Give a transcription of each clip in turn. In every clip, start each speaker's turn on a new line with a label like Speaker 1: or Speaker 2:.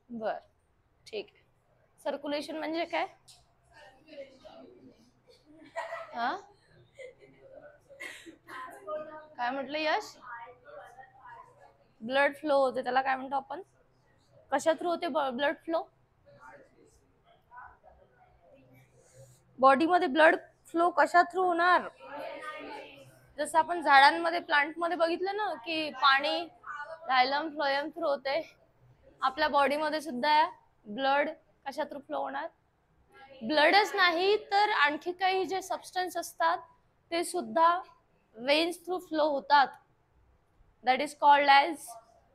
Speaker 1: बर, ठीक आहे. सर्क्युलेशन म्हणजे काय? हा, काय म्हटलं यश? ब्लड फ्लो होते, त्याला काय म्हणतो आपण? कशा थ्रू होते ब्लड फ्लो? बॉडीमध्ये ब्लड फ्लो कशा थ्रू होणार? जसं आपण झाडांमध्ये, प्लांटमध्ये बघितलं ना की पाणी जायलम फ्लोएम थ्रू होते, आपल्या बॉडीमध्ये सुद्धा ब्लड कशा थ्रू फ्लो होणार? ब्लडच नाही तर आणखी काही जे सबस्टन्स असतात ते सुद्धा वेन्स थ्रू फ्लो होतात. That is called as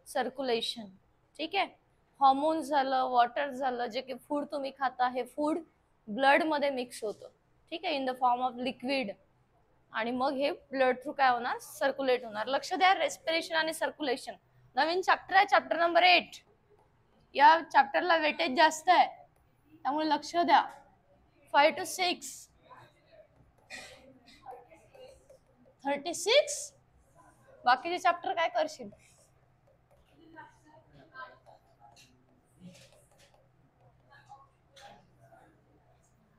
Speaker 1: circulation. ठीक आहे. हॉर्मोन्स झालं, वॉटर झालं, जे काही फूड तुम्ही खाता हे फूड ब्लड मध्ये मिक्स होतं. ठीक आहे, in the form of liquid, आणि मग हे ब्लड थ्रू काय होणार? सर्क्युलेट होणार. लक्ष द्या, रेस्पिरेशन आणि सर्क्युलेशन नवीन चॅप्टर आहे, चॅप्टर नंबर 8. या चॅप्टरला वेटेज जास्त आहे, त्यामुळे लक्ष द्या. 5 to 6 36. बाकीचे चॅप्टर काय करशील?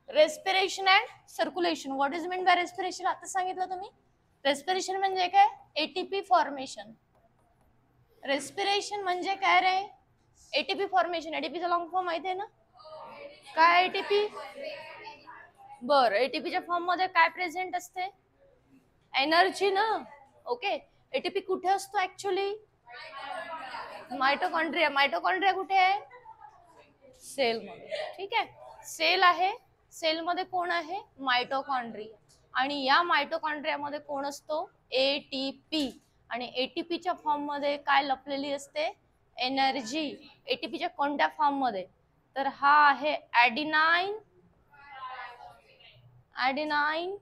Speaker 1: Respiration and circulation. What is mean by respiration? आता सांगितलं तुम्ही. रेस्पिरेशन म्हणजे काय? ATP formation. रेस्पिरेशन म्हणजे काय रे? ATP formation. एटीपीचा लॉंग फॉर्म माहिती आहे ना? काय एटीपी? बर, एटीपीच्या फॉर्म मध्ये काय प्रेझेंट असते? एनर्जी ना. ओके. एटीपी कुठे असतो ऍक्च्युली? मायटोकॉन्ड्रिया. मायटोकॉन्ड्रिया कुठे आहे? सेल मध्ये. ठीक आहे, सेल आहे, सेल मध्ये कोण आहे? मायटोकॉन्ड्रिया. आणि या मायटोकॉन्ड्रियामध्ये कोण असतो? एटीपी. आणि एटीपीच्या फॉर्म मध्ये काय लपलेली असते? एनर्जी. एटीपीच्या कोणत्या फॉर्म मध्ये? तर हा आहे ॲडिनाइन, ॲडिनाइन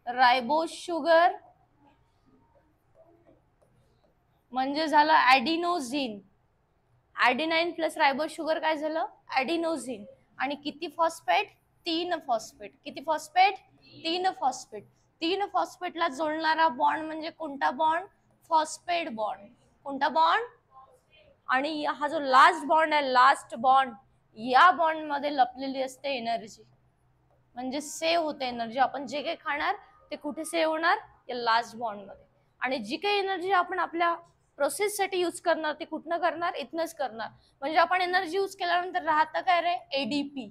Speaker 1: रायबोज शुगर, म्हणजे झालं ॲडिनोझिन. ॲडिनाइन प्लस रायबोज शुगर काय झालं? ॲडिनोझिन. आणि किती फॉस्फेट? 3 फॉस्फेट. किती फॉस्फेट? 3 फॉस्फेट. 3 फॉस्फेटला जोडणारा बॉन्ड म्हणजे कोणता बॉन्ड? Phosphate bond. कोणता बॉन्ड? आणि हा जो लास्ट बॉन्ड आहे, लास्ट बॉन्ड, या बॉन्ड मध्ये लपलेली असते एनर्जी. म्हणजे सेव्ह होते एनर्जी. आपण जे काही खाणार ते कुठे सेव्ह होणार? या लास्ट बॉन्ड मध्ये. आणि जी काही एनर्जी आपण आपल्या प्रोसेस साठी यूज करणार ती कुठनं करणार? इथनच करणार. म्हणजे आपण एनर्जी यूज केल्यानंतर राहतं काय रे? एडीपी.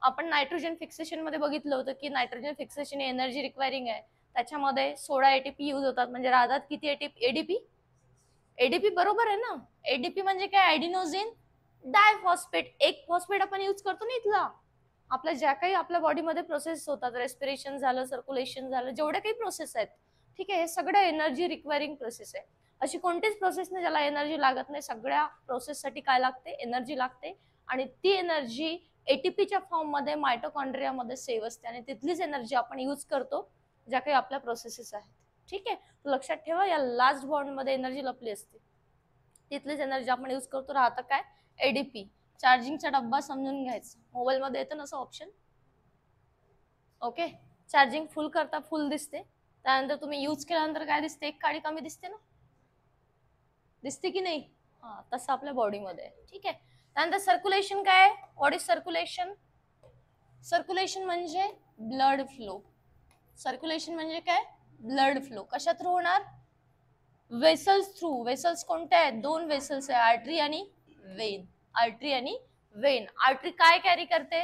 Speaker 1: आपण नायट्रोजन फिक्सेशन मध्ये बघितलं होतं की नायट्रोजन फिक्सेशन एनर्जी रिक्वायरिंग आहे, त्याच्यामध्ये 16 एटीपी यूज होतात. म्हणजे राहतात किती एडीपी? एडीपी बरोबर आहे ना. एडीपी म्हणजे काय? ॲडिनोझिन डायफॉस्फेट. एक फॉस्फेट आपण यूज करतो ना इथला. आपल्या ज्या काही आपल्या बॉडीमध्ये प्रोसेस होतात, रेस्पिरेशन झालं, सर्क्युलेशन झालं, जेवढे काही प्रोसेस आहेत, ठीक आहे, हे सगळं एनर्जी रिक्वायरिंग प्रोसेस आहे. अशी कोणतीच प्रोसेस नाही ज्याला एनर्जी लागत नाही. सगळ्या प्रोसेससाठी काय लागते? एनर्जी लागते. आणि ती एनर्जी एटीपीच्या फॉर्म मध्ये मायटोकॉन्ड्रियामध्ये सेव्ह असते, आणि तिथलीच एनर्जी आपण यूज करतो ज्या काही आपल्या प्रोसेसेस आहेत. ठीक आहे, लक्षात ठेवा, या लास्ट बॉन्ड मध्ये एनर्जी लपली असते, तिथलीच एनर्जी आपण यूज करतो. राहतं काय? एडीपी. चार्जिंगचा डब्बा समजून घ्यायचा, मोबाईल मध्ये येतं ना असं ऑप्शन. ओके, चार्जिंग फुल करता फुल दिसते, त्यानंतर तुम्ही यूज केल्यानंतर काय दिसते? एक काडी कमी दिसते ना, दिसते की नाही? हा, तसं आपल्या बॉडीमध्ये. ठीक आहे, त्यानंतर सर्क्युलेशन काय? What is circulation? सर्क्युलेशन म्हणजे ब्लड फ्लो. सर्क्युलेशन म्हणजे काय? Blood flow. कशा थ्रू होणार? Vessels through. वेसल्स कोणते आहेत? 2 वेसल्स आहे, आर्टरी आणि वेन. आर्टरी आणि वेन. आर्टरी काय कॅरी करते?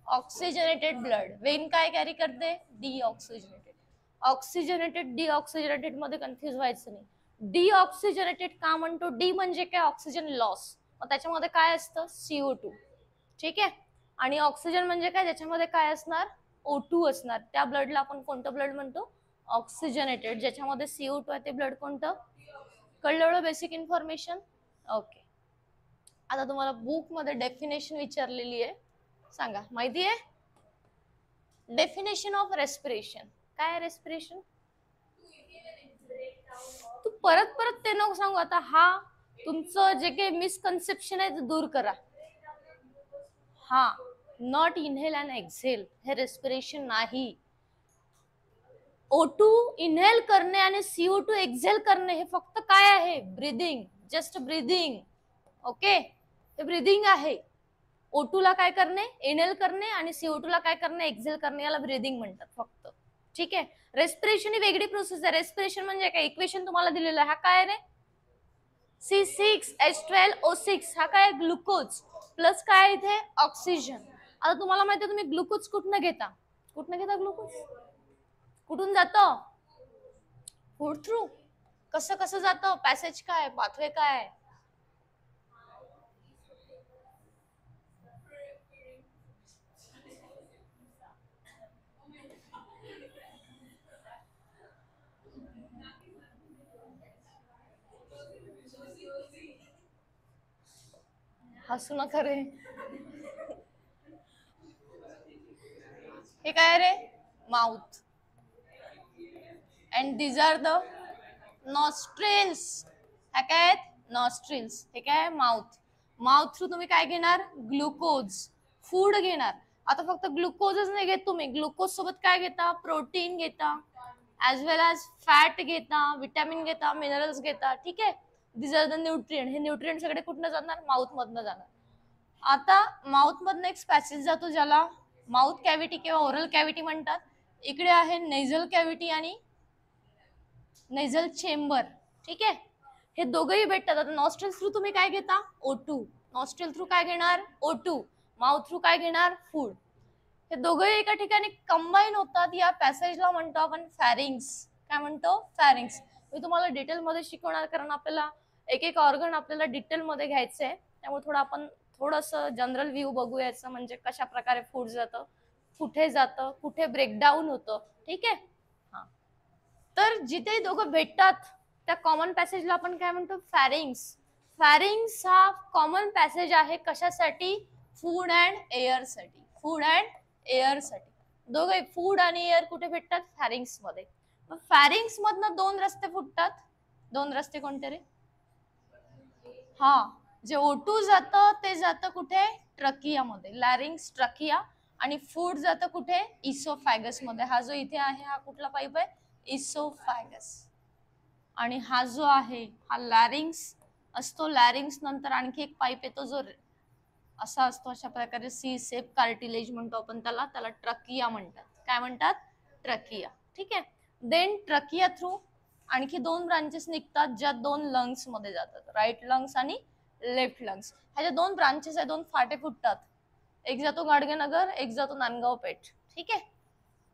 Speaker 1: Oxygenated blood. वेन काय कॅरी करते? डीऑक्सिजनेटेड. ऑक्सिजनेटेड डीऑक्सिजनेटेड मध्ये कन्फ्युज व्हायचं नाही. डीऑक्सिजनेटेड का म्हणतो? डी म्हणजे काय? Oxygen loss. मग त्याच्यामध्ये काय असतं? CO2. ठीक आहे, आणि ऑक्सिजन म्हणजे काय? त्याच्यामध्ये काय असणार? O2 असणार. त्या ब्लडला आपण कोणतं ब्लड म्हणतो? ऑक्सिजनेटेड. ज्याच्यामध्ये CO2 आहे ते ब्लड कोणतं? कळलं बेसिक इन्फॉर्मेशन? ओके. आता तुम्हाला बुक मध्ये डेफिनेशन विचारलेली आहे, सांगा माहिती आहे? डेफिनेशन ऑफ रेस्पिरेशन काय आहे? रेस्पिरेशन तू परत परत ते नको सांगू. आता हा तुमचं जे काही मिसकन्सेप्शन आहे ते दूर करा. हा, नॉट इनहेल अँड एक्झेल, हे रेस्पिरेशन नाही. O2 इनहेल करणे आणि CO2 एक्झेल करणे हे फक्त काय आहे? ब्रीदिंग. Just breathing. ओके, हे ब्रीदिंग आहे. O2 ला काय करणे, इनहेल करणे, आणि CO2 ला काय करणे, एक्झेल करणे, याला ब्रीदिंग म्हणतात फक्त. ठीक आहे. रेस्पिरेशन ही वेगळी प्रोसेस आहे. रेस्पिरेशन म्हणजे काय, इक्वेशन तुम्हाला दिलेलं आहे, हा काय रे, C6H12O6, हा काय, ग्लुकोज प्लस काय इथे ऑक्सिजन. आता तुम्हाला माहिती आहे, तुम्ही ग्लुकोज कुठनं घेता, ग्लुकोज कुठून जातं, फूड थ्रू. कसं कसं जातं, पॅसेज काय, पाथवे काय, हसू नका रे. हे काय रे, mouth, and these are the nostrils. ह्या काय आहेत, नॉस्ट्रिल्स. हे काय, माउथ. माउथ थ्रू तुम्ही काय घेणार, ग्लुकोज, फूड घेणार. आता फक्त ग्लुकोजच नाही घेत तुम्ही, ग्लुकोज सोबत काय घेता, प्रोटीन घेता, ऍज वेल एज फॅट घेता, विटॅमिन घेता, मिनरल्स घेता. ठीक आहे. दिस आर द न्यूट्रिएंट. हे न्यूट्रिएंट सगळे कुठनं जाणार, माउथ मधनं जाणार. आता माउथ मधनं एक पॅसेज जातो ज्याला माउथ कॅव्हिटी किंवा ओरल कॅव्हिटी म्हणतात. इकडे आहे नेझल कॅव्हिटी आणि नेझल चेंबर. ठीक आहे. हे दोघंही भेटतात. आता नॉस्ट्रिल थ्रू तुम्ही काय घेता, O2. नॉस्ट्रिल थ्रू काय घेणार, O2. माउथ थ्रू काय घेणार, फूड. हे दोघंही एका ठिकाणी कंबाईन होतात. या पॅसेजला म्हणतो आपण फॅरिंग्स. काय म्हणतो, फॅरिंग्स. मी तुम्हाला डिटेलमध्ये शिकवणार, कारण आपल्याला एक एक ऑर्गन आपल्याला डिटेलमध्ये घ्यायचं आहे. त्यामुळे आपण थोडंसं जनरल व्ह्यू बघूयाचं, म्हणजे कशा प्रकारे फूड जातं, कुठे जातं, कुठे ब्रेकडाऊन होतं. ठीक आहे. हा, तर जिथे दोघं भेटतात त्या कॉमन पॅसेजला आपण काय म्हणतो, फॅरिंग्स. फॅरिंग्स हा कॉमन पॅसेज आहे कशासाठी, फूड अँड एअर साठी. फूड अँड एअर साठी. दोघे फूड आणि एअर कुठे भेटतात, फॅरिंग्स मध्ये. फॅरिंग्स मधनं दोन रस्ते फुटतात. दोन रस्ते कोणते रे, हा, जे O2 जातं ते जातं कुठे, ट्रकिया मध्ये, लॅरिंग्स, ट्रकिया. आणि फूड जातं कुठे, इसोफॅगस मध्ये. हा जो इथे आहे हा कुठला पाईप आहे, इसोफॅगस. आणि हा जो आहे हा लॅरिंग्स असतो. लॅरिंग्स नंतर आणखी एक पाईप येतो जो असा असतो, अशा प्रकारे सी सेप कार्टिलेज म्हणतो आपण त्याला. त्याला ट्रकिया म्हणतात. काय म्हणतात, ट्रकिया. ठीक आहे. देन ट्रकिया थ्रू आणखी दोन ब्रांचेस निघतात, ज्या दोन लंग्स मध्ये जातात, राईट लंग्स आणि लेफ्ट लंग्स. ह्याच्या दोन ब्रांचेस आहे, दोन फाटे फुटतात. एक जातो गाडगेनगर, एक जातो नांदगाव पेठ. ठीक आहे.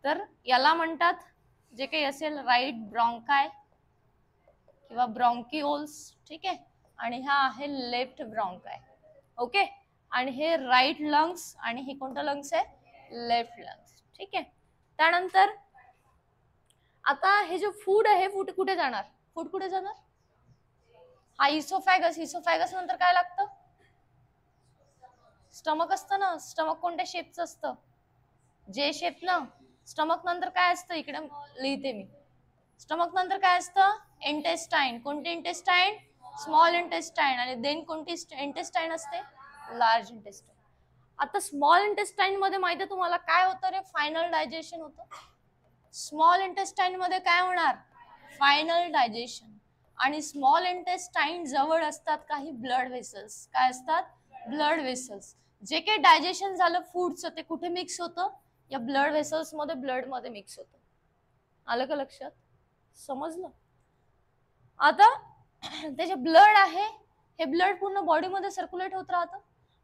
Speaker 1: तर याला म्हणतात, जे काही असेल, राईट ब्रॉन्काय किंवा ब्रॉन्किओल्स. ठीक आहे. आणि हा आहे लेफ्ट ब्रॉन्काय. ओके. आणि हे राईट लंग्स, आणि हे कोणतं लंग्स आहे, लेफ्ट लंग्स. ठीक आहे. त्यानंतर आता हे जे फूड आहे, फूड कुठे जाणार, फूड कुठे जाणार, हा इसोफॅगस. इसोफॅगस नंतर काय लागतं, स्टमक असतं ना. स्टमक कोणत्या शेपचं असतं, जे शेप ना. स्टमक नंतर काय असतं, इकडे लिहिते मी. स्टमक नंतर काय असतं, इंटेस्टाईन. कोणते इंटेस्टाईन, स्मॉल इंटेस्टाईन. आणि देन कोणती इंटेस्टाईन असते, लार्ज इंटेस्टाईन. आता स्मॉल इंटेस्टाईन मध्ये माहिती आहे तुम्हाला काय होतं रे, फायनल डायजेशन होतं. स्मॉल इंटेस्टाईन मध्ये काय होणार, फायनल डायजेशन. आणि स्मॉल इंटेस्टाईन जवळ असतात काही ब्लड वेसल्स. काय असतात, ब्लड वेसल्स. जे काही डायजेशन झालं फूडचं ते कुठे मिक्स होतं, या ब्लड वेसल्स मध्ये, ब्लड मध्ये मिक्स होतं. आलं का लक्षात, समजलं. आता ते जे ब्लड आहे, हे ब्लड पूर्ण बॉडीमध्ये सर्क्युलेट होत राहतं.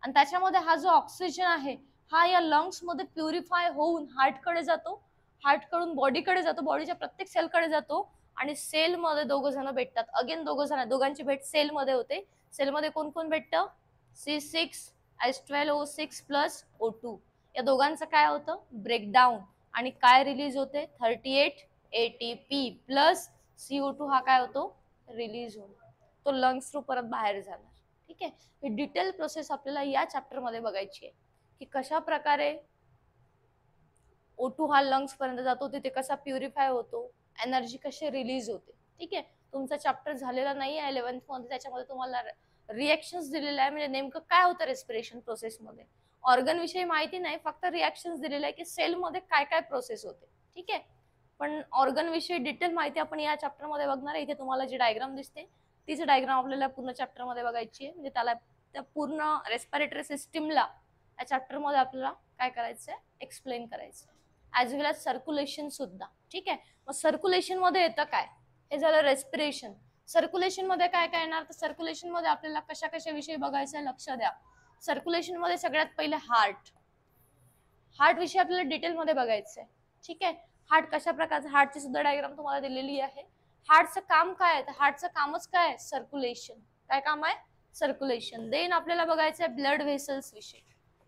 Speaker 1: आणि त्याच्यामध्ये हा जो ऑक्सिजन आहे हा या लंग्स मध्ये प्युरिफाय होऊन हार्टकडे जातो. हार्टकडून बॉडीकडे जातो, बॉडीच्या प्रत्येक सेलकडे जातो. आणि सेलमध्ये दोघं जण भेटतात. अगेन दोघांची भेट सेलमध्ये होते. सेलमध्ये कोण कोण भेटतं, C6H12O6 प्लस O2. या दोघांचं काय होतं, ब्रेकडाऊन. आणि काय रिलीज होते, 38 ATP प्लस CO2 हा काय होतो, रिलीज होतो. तो लंग्स थ्रू परत बाहेर जाणार. ठीक आहे. ही डिटेल प्रोसेस आपल्याला या चॅप्टर मध्ये बघायची आहे, की कशा प्रकारे O2 हा लंग्स पर्यंत जातो, तिथे कसा प्युरिफाय होतो, एनर्जी कशी रिलीज होते. ठीक आहे. तुमचा चॅप्टर झालेला नाही आहे 11th मध्ये, त्याच्यामध्ये तुम्हाला रिएक्शन्स दिलेले आहे, म्हणजे नेमकं काय होतं रेस्पिरेशन प्रोसेस मध्ये. ऑर्गन विषयी माहिती नाही, फक्त रिएक्शन्स दिलेले आहे की सेल मध्ये काय काय प्रोसेस होते. ठीक आहे. पण ऑर्गन विषयी डिटेल माहिती आपण या चॅप्टर मध्ये बघणार आहे. इथे तुम्हाला जी डायग्राम दिसते तीच डायग्राम आपल्याला पूर्ण चॅप्टर मध्ये बघायची आहे, म्हणजे त्याला त्या पूर्ण रेस्पिरेटरी सिस्टीमला या चॅप्टर मध्ये आपल्याला काय करायचंय, एक्सप्लेन करायचं, ऍज वेल एज सर्क्युलेशन सुद्धा. ठीक आहे, मग सर्क्युलेशन मध्ये येतं काय, हे झालं रेस्पिरेशन. सर्क्युलेशन मध्ये काय काय येणार, तर सर्क्युलेशन मध्ये आपल्याला कशा कशा विषयी बघायचं आहे, लक्ष द्या. सर्क्युलेशन मध्ये सगळ्यात पहिले हार्ट विषयी आपल्याला डिटेल मध्ये बघायचं आहे. ठीक आहे, हार्ट कशा प्रकारचं, हार्टची सुद्धा डायग्राम तुम्हाला दिलेली आहे. हार्टचं काम काय आहे, तर हार्टचं कामच काय आहे, सर्क्युलेशन. काय काम आहे, सर्क्युलेशन. देन आपल्याला बघायचं आहे ब्लड व्हेसल्स विषयी.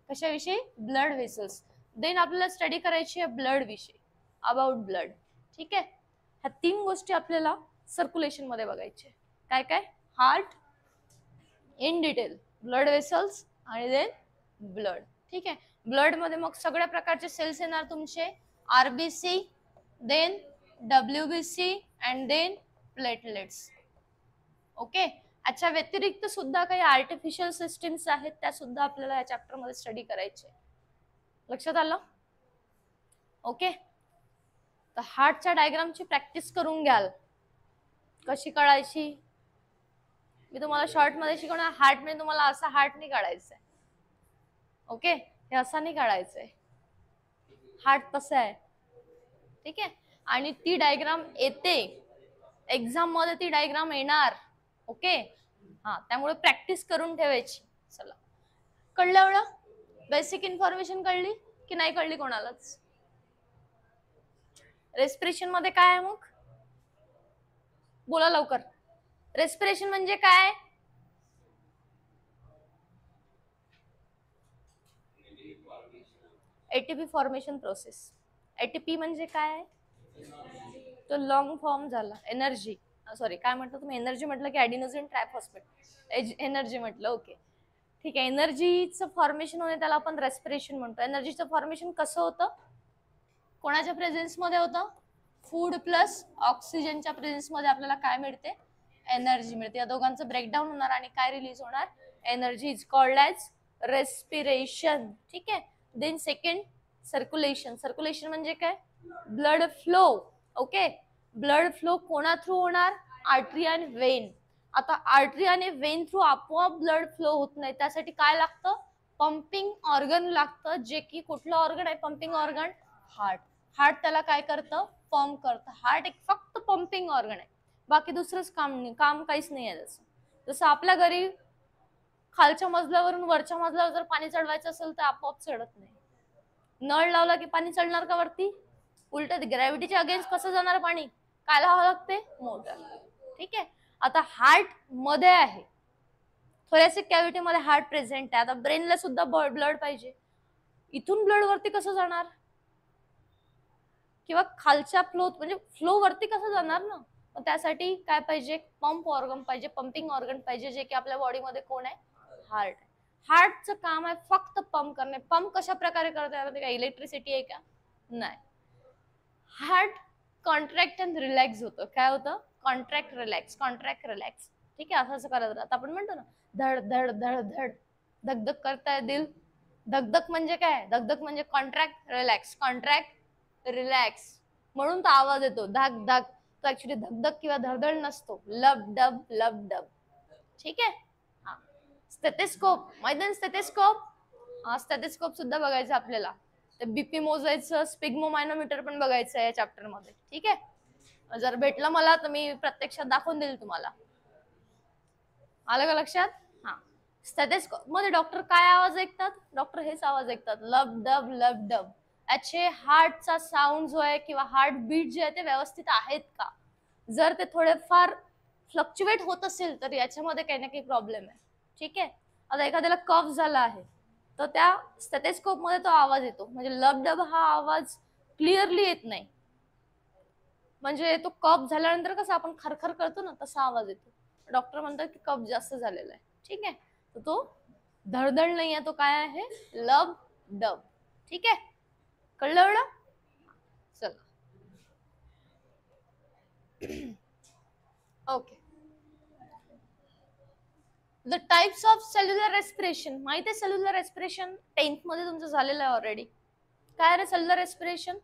Speaker 1: कशाविषयी, ब्लड व्हेसल्स. देन आपल्याला स्टडी करायची आहे ब्लड विषयी, अबाउट ब्लड. ठीक आहे, ह्या 3 गोष्टी आपल्याला सर्क्युलेशन मध्ये बघायचे. काय काय, heart in detail, blood vessels आणि देन ब्लड. ठीक आहे, ब्लड मध्ये मग सगळ्या प्रकारचे सेल्स येणार तुमचे, RBC, then WBC and then platelets. Okay, याच्या व्यतिरिक्त सुद्धा काही आर्टिफिशियल सिस्टीम्स आहेत, त्या सुद्धा आपल्याला या चॅप्टर मध्ये स्टडी करायचे. लक्षात आलं. ओके, तर हार्टच्या डायग्रामची प्रॅक्टिस करून घ्याल. कशी काढायची, मी तुम्हाला शॉर्ट मध्ये शिकवणार. हार्ट म्हणजे तुम्हाला असा हार्ट नाही काढायचंय. ओके, हे असा नाही काढायचंय, हार्ट कसं आहे. ठीक आहे, आणि ती डायग्राम येते एक्झाम मध्ये, ती डायग्राम येणार. ओके, हा, त्यामुळे प्रॅक्टिस करून ठेवायची. चला, कळलं एवढं, बेसिक इन्फॉर्मेशन कळली की नाही कळली कोणालाच. रेस्पिरेशन मध्ये काय आहे मग, बोला लवकर. रेस्पिरेशन म्हणजे काय, एटीपी फॉर्मेशन प्रोसेस. एटीपी म्हणजे काय, तो लॉंग फॉर्म झाला एनर्जी. सॉरी, काय म्हटलं तुम्ही, एनर्जी म्हटलं की ॲडिनोसिन ट्रायफॉस्फेट, एनर्जी म्हटलं. ओके, ठीक आहे, एनर्जीचं फॉर्मेशन होणे त्याला आपण रेस्पिरेशन म्हणतो. एनर्जीचं फॉर्मेशन कसं होतं, कोणाच्या प्रेझेन्स मध्ये होतं, फूड प्लस ऑक्सिजनच्या प्रेझेन्स मध्ये आपल्याला काय मिळते, एनर्जी मिळते. या दोघांचं ब्रेकडाऊन होणार आणि काय रिलीज होणार, energy. Is called as respiration. ठीक आहे, देन सेकंड सर्क्युलेशन. सर्क्युलेशन म्हणजे काय, blood flow. Okay, blood flow कोणा थ्रू होणार, आर्टरी आणि वेन. आता आर्टरी आणि वेन थ्रू आपोआप ब्लड फ्लो होत नाही, त्यासाठी काय लागतं, पंपिंग ऑर्गन लागतं. जे की कुठलं ऑर्गन आहे पंपिंग ऑर्गन, हार्ट. हार्ट त्याला काय करतं, पंप करतं. हार्ट एक फक्त पंपिंग ऑर्गन आहे, बाकी दुसरंच काम नाही, काम काहीच नाही आहे त्याचं. जसं आपल्या घरी खालच्या मजल्यावरून वरच्या मजल्यावर जर पाणी चढवायचं असेल तर आपोआप चढत नाही. नळ लावला की पाणी चढणार का वरती, उलट ग्रॅव्हिटीच्या अगेन्स्ट कसं जाणार पाणी, काय लावावं लागते, मोटर. ठीक आहे, आता हार्ट मध्ये आहे, थोरॅसिक कॅव्हिटी मध्ये हार्ट प्रेझेंट आहे. आता ब्रेनला सुद्धा ब्लड पाहिजे, इथून ब्लड वरती कसं जाणार, किंवा खालच्या फ्लो म्हणजे फ्लो वरती कसं जाणार ना. मग त्यासाठी काय पाहिजे, पंप ऑर्गन पाहिजे, पंपिंग ऑर्गन पाहिजे, जे की आपल्या बॉडीमध्ये कोण आहे, हार्ट. हार्टचं काम आहे फक्त पंप करणे. पंप कशा प्रकारे करतात, काय इलेक्ट्रिसिटी आहे का, नाही. हार्ट कॉन्ट्रॅक्ट अँड रिलॅक्स होतं. काय होतं, कॉन्ट्रॅक्ट रिलॅक्स, कॉन्ट्रॅक्ट रिलॅक्स. ठीक आहे, असं करत राहत. आपण म्हणतो ना धड धड धड धड, धगधग करताय दिल. धगधग म्हणजे काय, धगधग म्हणजे कॉन्ट्रॅक्ट रिलॅक्स, कॉन्ट्रॅक्ट रिलॅक्स, म्हणून तो आवाज येतो धग धग. तो ऍक्च्युली धगधग किंवा धडधड नसतो, लब डब लब डब. ठीक आहे, हा. स्टेथोस्कोप माहिती, स्टेथोस्कोप, हा, स्टेथोस्कोप सुद्धा बघायचं आपल्याला. ते बीपी मोजायचं, स्पिग्मोमायनोमीटर पण बघायचं आहे या चॅप्टर मध्ये. ठीक आहे, जर भेटलं मला तर मी प्रत्यक्षात दाखवून देईल तुम्हाला. आलं का लक्षात, हा. स्टेथोस्कोप मध्ये डॉक्टर काय आवाज ऐकतात, डॉक्टर हेच आवाज ऐकतात, लब डब लब डब. याचे हार्टचा साऊंड जो आहे किंवा हार्ट बीट जे आहे ते व्यवस्थित आहेत का. जर ते थोडेफार फ्लक्च्युएट होत असेल तर याच्यामध्ये काही ना काही प्रॉब्लेम आहे. ठीक आहे, आता एखाद्याला कफ झाला आहे तर त्या स्टेथोस्कोप मध्ये तो आवाज येतो, म्हणजे लब डब हा आवाज क्लिअरली येत नाही. म्हणजे तो कफ झाल्यानंतर कसं आपण खरखर करतो ना, तसा आवाज येतो. डॉक्टर म्हणतात की कफ जास्त झालेला आहे. ठीक आहे, तर तो धडधड नाही आहे, तो काय आहे, लब डब. ठीक आहे, कळलं एवढं. चला, okay. The types of cellular respiration. माहिती आहे सेल्युलर रेस्पिरेशन 10th मध्ये तुमचं झालेलं आहे ऑलरेडी. काय रे सेल्युलर रेस्पिरेशन,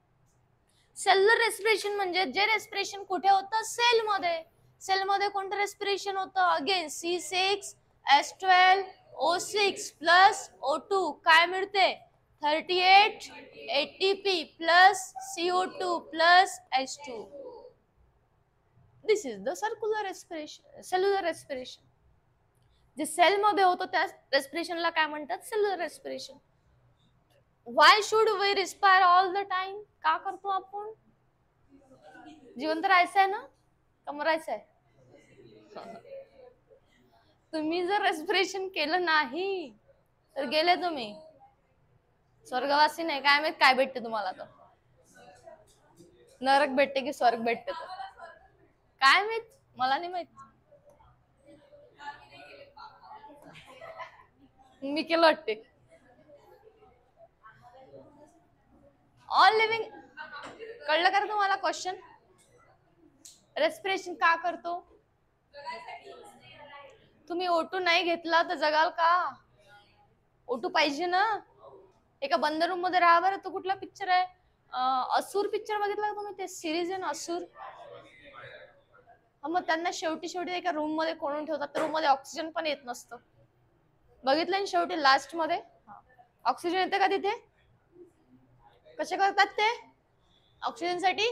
Speaker 1: सेल्युलर रेस्पिरेशन म्हणजे जे रेस्पिरेशन कुठे होतं, सेल मध्ये. सेल मध्ये कोणतं रेस्पिरेशन होतं, again C6H12 O6 plus O2 काय मिळते 38 ATP plus CO2 plus H2. This is the circular respiration, cellular respiration. जे सेल मध्ये होतं त्या रेस्पिरेशनला काय म्हणतात cellular respiration. Why should we respire all the time. का करतो आपण. जिवंत राहायचं आहे ना का मरायचं आहे. तुम्ही जर रेस्पिरेशन केलं नाही तर गेले तुम्ही स्वर्गवासी नाही. काय माहित काय भेटते तुम्हाला. तर नरक भेटते की स्वर्ग भेटते तर काय माहित. मला नाही माहित. मी केलं वाटते. All living. कळलं का तुम्हाला क्वेश्चन. रेस्पिरेशन का करतो. तुम्ही O2 नाही घेतला तर जगाल का. O2 पाहिजे ना. एका बंद रूम मध्ये राहा बरं. तो कुठला पिक्चर आहे असुर पिक्चर बघितला का तुम्ही. ते सिरीज आहे ना असुर. मग त्यांना शेवटी एका रूम मध्ये कोणून ठेवतात. रूम मध्ये ऑक्सिजन पण येत नसतं. बघितलं ना शेवटी लास्ट मध्ये ऑक्सिजन येते का तिथे. कसे करतात ते ऑक्सिजन साठी.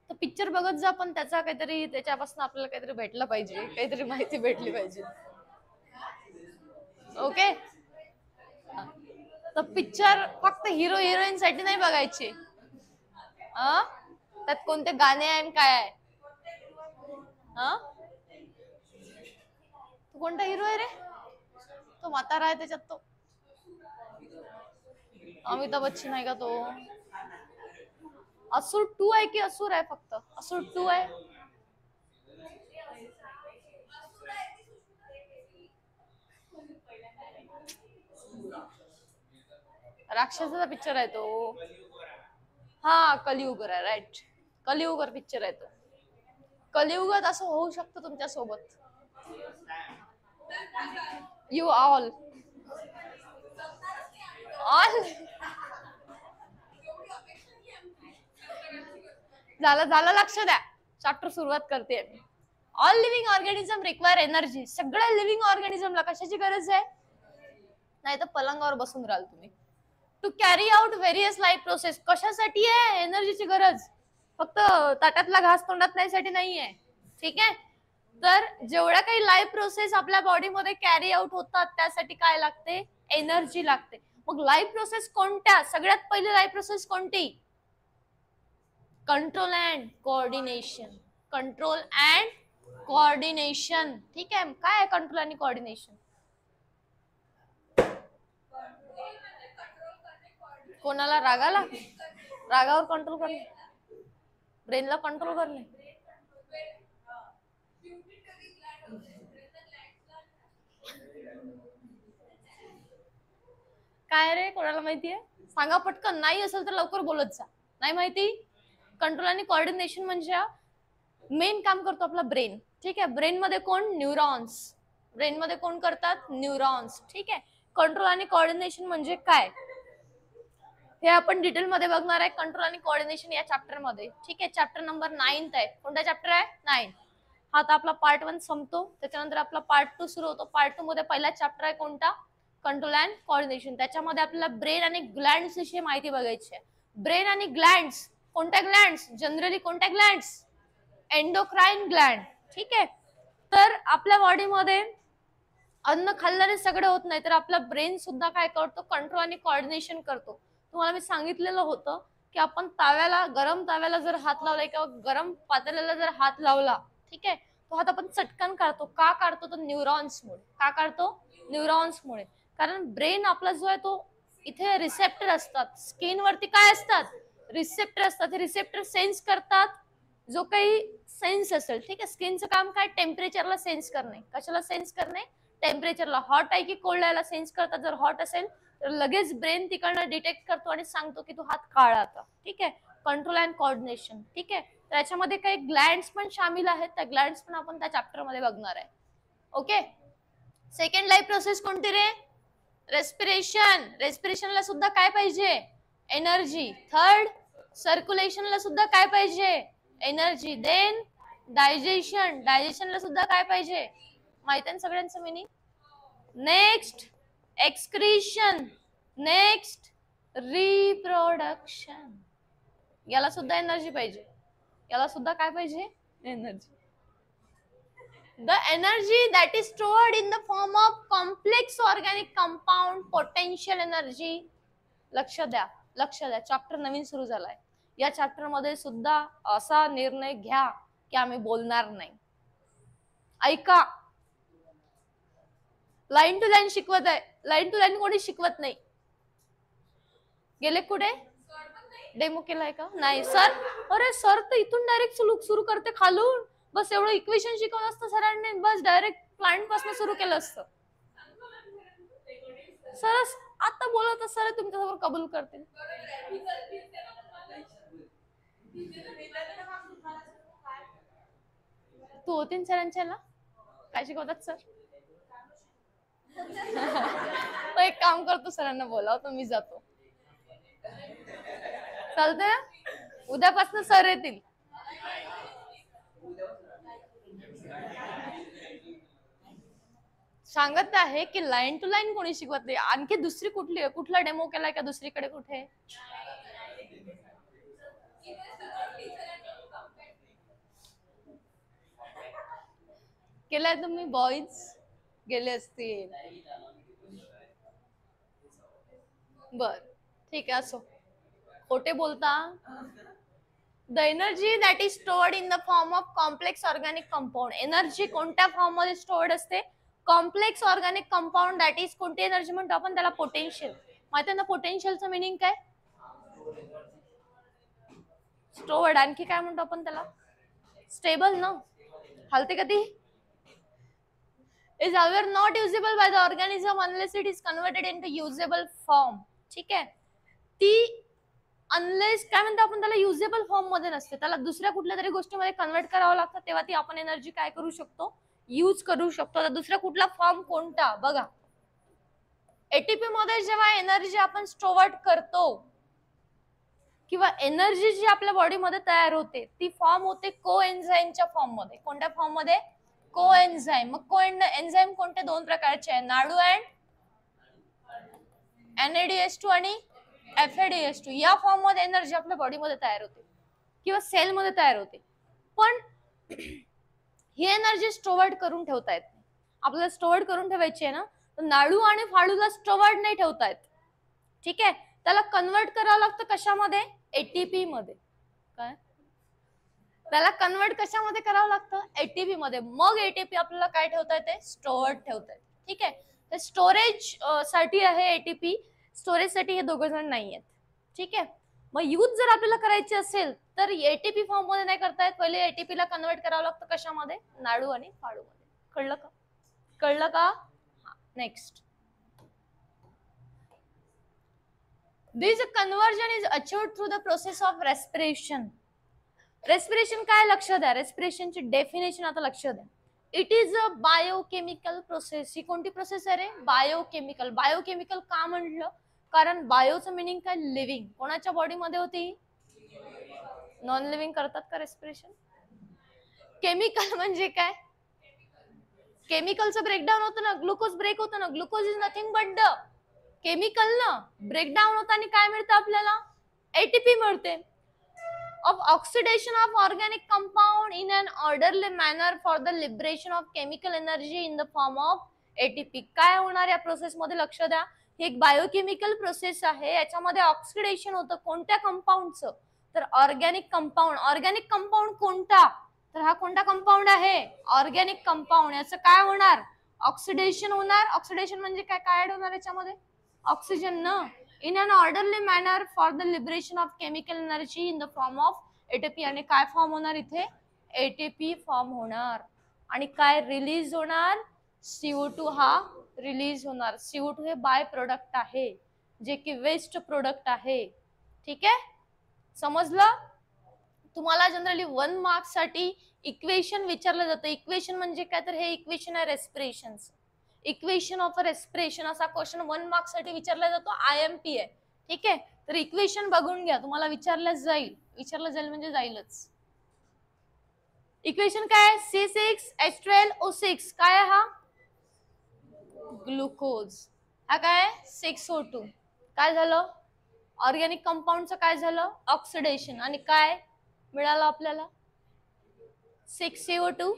Speaker 1: तर पिक्चर बघत जा पण त्याचा काहीतरी त्याच्यापासून आपल्याला काहीतरी भेटलं पाहिजे. काहीतरी माहिती भेटली पाहिजे. ओके. तर पिक्चर फक्त हिरो हिरोईन साठी नाही बघायचे. त्यात कोणते गाणे आहे काय आहे. तू कोणता हिरो आहे रे. तो म्हातारा आहे त्याच्यात. तो अमिताभ बच्चन आहे का तो. असुर 2 आहे की असुर आहे फक्त. असुर 2 आहे. राक्षसाचा पिक्चर आहे तो. हा कलियुग आहे राईट. कलियुगर पिक्चर आहे तो. कलियुगात असं होऊ शकतं तुमच्या सोबत. यू ऑल झालं लक्ष द्या. चॅप्टर सुरुवात करते. All living organism require energy. सगळ्या लिव्हिंग ऑर्गॅनिझमला कशाची गरज आहे. नाही तर पलंगावर बसून राहाल तुम्ही. To carry out various life process. कशासाठी आहे एनर्जीची गरज. फक्त ताटातला घास तोंडात न्यायसाठी नाहीये. ठीक आहे. तर जेवढ्या काही लाईफ प्रोसेस आपल्या बॉडीमध्ये कॅरी आउट होतात त्यासाठी काय लागते एनर्जी लागते. मग लाईफ प्रोसेस कोणत्या. सगळ्यात पहिली लाईफ प्रोसेस कोणती. Control and coordination. Control and coordination. ठीक आहे. काय आहे कंट्रोल आणि कोऑर्डिनेशन. कोणाला रागाला. रागावर कंट्रोल करणे. ब्रेनला कंट्रोल करणे. काय रे कोणाला माहितीये सांगा पटकन. नाही असेल तर लवकर बोलत जा. नाही माहिती. कंट्रोल आणि कोऑर्डिनेशन म्हणजे मेन काम करतो आपला ब्रेन. ठीक आहे. ब्रेन मध्ये कोण न्यूरॉन्स. ब्रेन मध्ये कोण करतात न्यूरॉन्स. ठीक आहे. कंट्रोल आणि कोऑर्डिनेशन म्हणजे काय हे आपण डिटेल मध्ये बघणार आहे. कंट्रोल आणि कोऑर्डिनेशन या चॅप्टर मध्ये. ठीक आहे. चॅप्टर नंबर 9 आहे. कोणता चॅप्टर आहे 9. हा आता आपला पार्ट 1 संपतो. त्याच्यानंतर आपला पार्ट 2 सुरू होतो. पार्ट 2 मध्ये पहिला चॅप्टर आहे कोणता कंट्रोल अँड कोऑर्डिनेशन. त्याच्यामध्ये आपल्याला ब्रेन आणि ग्लँड्स विषयी माहिती बघायची आहे. ब्रेन आणि ग्लँड्स. कोणत्या ग्लँड्स जनरली कोणत्या ग्लँड्स एंडोक्राइन ग्लँड. ठीक आहे. तर आपल्या बॉडीमध्ये अन्न खाल्ल्याने सगळं होत नाही तर आपला ब्रेन सुद्धा काय करतो कंट्रोल आणि कोऑर्डिनेशन करतो. तुम्हाला मी सांगितलेलं होतं की आपण ताव्याला गरम ताव्याला जर हात लावला किंवा गरम पातेल्याला जर हात लावला. ठीक आहे. तो हात आपण चटकन काढतो. का काढतो तर न्यूरॉन्समुळे. का काढतो न्यूरॉन्समुळे. कारण ब्रेन आपला जो आहे तो इथे रिसेप्टर असतात. स्किन वरती काय असतात रिसेप्टर असतात. हे रिसेप्टर सेन्स करतात जो काही सेन्स असेल. ठीक आहे. स्किनचं काम काय टेम्परेचरला सेन्स करणे. कशाला सेन्स करणे टेम्परेचरला. हॉट आहे की कोल्ड याला सेन्स करतात. जर हॉट असेल तर लगेच ब्रेन तिकडनं डिटेक्ट करतो आणि सांगतो की तू हात काढा आता. ठीक आहे. Control and coordination. ठीक आहे. त्याच्यामध्ये काही ग्लँड्स पण शामिल आहेत. त्या ग्लँड्स पण आपण त्या चॅप्टर मध्ये बघणार आहे. ओके. सेकंड लाईफ प्रोसेस कोणती रे रेस्पिरेशन. रेस्पिरेशनला सुद्धा काय पाहिजे एनर्जी. थर्ड सर्क्युलेशनला सुद्धा काय पाहिजे एनर्जी. Then digestion. डायजेशनला सुद्धा काय पाहिजे माहिती आहे सगळ्यांचं meaning. Next excretion, next reproduction. याला सुद्धा एनर्जी पाहिजे, याला सुद्धा काय पाहिजे? Energy. The energy that is stored in the form of complex organic compound, potential energy. लक्ष द्या, लक्ष द्या. चॅप्टर नवीन सुरू झालाय. या चॅप्टर मध्ये सुद्धा असा निर्णय घ्या की आम्ही बोलणार नाही. ऐका, लाईन टू लाईन शिकवत आहे. लाईन टू लाईन कोणी शिकवत नाही. गेले कुठे? डेमो केलाय का? नाही सर. अरे सर तर इथून डायरेक्ट सुरू करते खालून. बस एवढं इक्वेशन शिकवलं असतं सरांनी, बस डायरेक्ट क्लायंट पासून सुरू केलं असतं. सर आता बोलत सर तुमच्यासमोर कबूल करते. तू होतीन सरांच्या ना काय शिकवतात सर? तो एक काम करतो, सरांना बोलावतो, मी जातो. चालतंय ना? उद्यापासून सर येतील. सांगत आहे की लाईन टू लाईन कोणी शिकवत नाही. आणखी दुसरी कुठली, कुठला डेमो केलाय का दुसरीकडे कुठे? केलाय तुम्ही? बॉईज गेले असतील. बर ठीक आहे, असो. खोटे बोलता. The energy that is stored in the form of complex organic compound. Energy कोणत्या फॉर्म मध्ये स्टोर्ड असते? Complex organic compound. That is कोणती एनर्जी म्हणतो आपण त्याला? पोटेन्शियल. माहिती ना पोटेन्शियलचं मिनिंग काय? स्टोर्ड. आणखी काय म्हणतो आपण त्याला? स्टेबल ना, हलते कधी? is however not usable by the organism unless it is converted into usable form. ठीक आहे. ती अनलेस काय म्हणतो आपण त्याला? युजेबल फॉर्म मध्ये नसते, त्याला दुसऱ्या कुठल्या तरी गोष्टीमध्ये कन्वर्ट करावं लागतं, तेव्हा ती आपण एनर्जी काय करू शकतो? यूज करू शकतो. दुसरा कुठला फॉर्म कोणता? बघा, एटीपी मध्ये जेव्हा एनर्जी आपण स्टोअर करतो किंवा एनर्जी जी आपल्या बॉडीमध्ये तयार होते ती फॉर्म होते कोएन्झाईमच्या फॉर्म मध्ये. कोणत्या फॉर्म मध्ये? कोएन्झाईम. मग कोएन्झाईम कोणते? दोन प्रकारचे आहे, नाडू अँड NADH2 आणि FADH2. या फॉर्म मध्ये एनर्जी आपल्या बॉडीमध्ये तयार होते किंवा सेल मध्ये तयार होते. पण ही एनर्जी स्टोअर्ड करून ठेवता येत नाही. आपल्याला स्टोअर्ड करून ठेवायची आहे ना, तर नाडू आणि फाडूला स्टोअर्ड नाही ठेवता येत. ठीक आहे, त्याला कन्वर्ट करावं लागतं कशामध्ये? एटीपी मध्ये. काय त्याला कन्वर्ट कशामध्ये करावं लागतं? एटीपी मध्ये. मग एटीपी आपल्याला काय ठेवता येते? स्टोअर्ड ठेवता येते. ठीक आहे, तर स्टोरेज साठी आहे एटीपी, स्टोरेज साठी हे दोघं जण नाही आहेत. ठीक आहे, मग यूज जर आपल्याला करायची असेल तर एटीपी फॉर्म मध्ये नाही करता येत. पहिले एटीपी ला कन्वर्ट करावं लागतं कशामध्ये? नाडू आणि फाडू मध्ये. कळलं का? कळलं का? Next. This conversion is achieved through the process of respiration. Respiration काय? लक्ष द्या, रेस्पिरेशनची डेफिनेशन आता लक्ष द्या. It is a biochemical process. ही कोणती प्रोसेस आहे रे? बायोकेमिकल. बायोकेमिकल का म्हटलं? कारण बायोचं मिनिंग काय? लिव्हिंग. कोणाच्या बॉडीमध्ये होती? नॉन लिव्हिंग करतात का रेस्पिरेशन? केमिकल म्हणजे काय? केमिकलचं ब्रेकडाऊन होतं ना, ग्लुकोज ब्रेक होतं ना. Glucose is nothing but the chemical ना. ब्रेकडाऊन होतं आणि काय मिळतं आपल्याला? एटीपी मिळते. Of oxidation of organic compound in an orderly manner for the liberation of chemical energy in the form of ATP. काय होणार या प्रोसेस मध्ये? लक्ष द्या, ही एक बायोकेमिकल प्रोसेस आहे. याच्यामध्ये ऑक्सिडेशन होतं. कोणत्या कंपाऊंडचं? तर ऑर्गॅनिक कंपाऊंड. ऑर्गॅनिक कंपाऊंड कोणता? तर हा कोणता कंपाऊंड आहे? Organic compound. याचं काय होणार? ऑक्सिडेशन होणार. ऑक्सिडेशन म्हणजे काय? काय ऍड होणार याच्यामध्ये? ऑक्सिजन ना. in an orderly manner for the liberation of chemical energy in the form of ATP. आणि काय फॉर्म होणार इथे? ATP फॉर्म होणार. आणि काय रिलीज होणार? CO2 हा रिलीज होणार. CO2 हे बाय प्रोडक्ट आहे, जे की वेस्ट प्रोडक्ट आहे. ठीक आहे, समजलं? तुम्हाला जनरली 1 मार्क साठी इक्वेशन विचारलं जातं. इक्वेशन म्हणजे काय? तर हे इक्वेशन आहे रेस्पिरेशनचं. इक्वेशन ऑफ रेस्पिरेशन असा क्वेश्चन 1 मार्क साठी विचारला जातो. IMP आहे. ठीक आहे, तर इक्वेशन बघून घ्या, तुम्हाला विचारलं जाईल. विचारलं जाईल म्हणजे जाईलच. इक्वेशन काय? C6H12O6. काय हा? ग्लुकोज. हा काय 6O2. काय झालं ऑर्गॅनिक कंपाऊंडचं काय झालं ऑक्सिडेशन आणि काय मिळालं आपल्याला 6CO2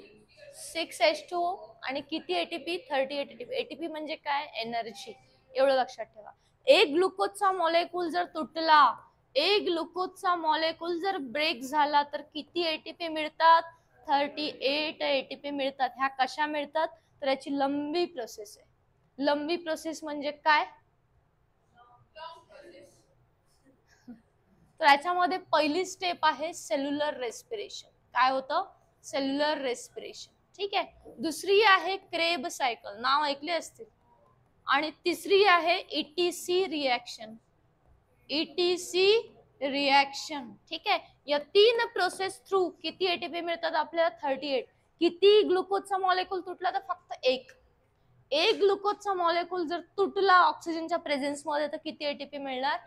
Speaker 1: 6H2O आणि किती एटीपी 38 एटीपी. एटीपी म्हणजे काय एनर्जी. एवढं लक्षात ठेवा. एक ग्लुकोजचा मॉलिक्यूल जर तुटला एक ग्लुकोजचा मॉलिक्यूल जर ब्रेक झाला तर किती एटीपी मिळतात 38 एटीपी मिळतात. ह्या कशा मिळतात तर याची लंबी प्रोसेस आहे. लंबी प्रोसेस म्हणजे काय तर याच्यामध्ये पहिली स्टेप आहे सेल्युलर रेस्पिरेशन. काय होतं सेल्युलर रेस्पिरेशन. ठीक आहे. दुसरी आहे क्रेब सायकल नाव ऐकले असतील आणि तिसरी आहे ईटीसी रिएक्शन. Etc reaction. ठीक आहे. या तीन प्रोसेस थ्रू किती एटीपी मिळतात आपल्याला 38. किती ग्लुकोजचा मॉलिक्यूल तुटला तर फक्त एक ग्लुकोजचा मॉलिक्यूल जर तुटला ऑक्सिजनच्या प्रेझेन्स मध्ये तर किती एटीपी मिळणार.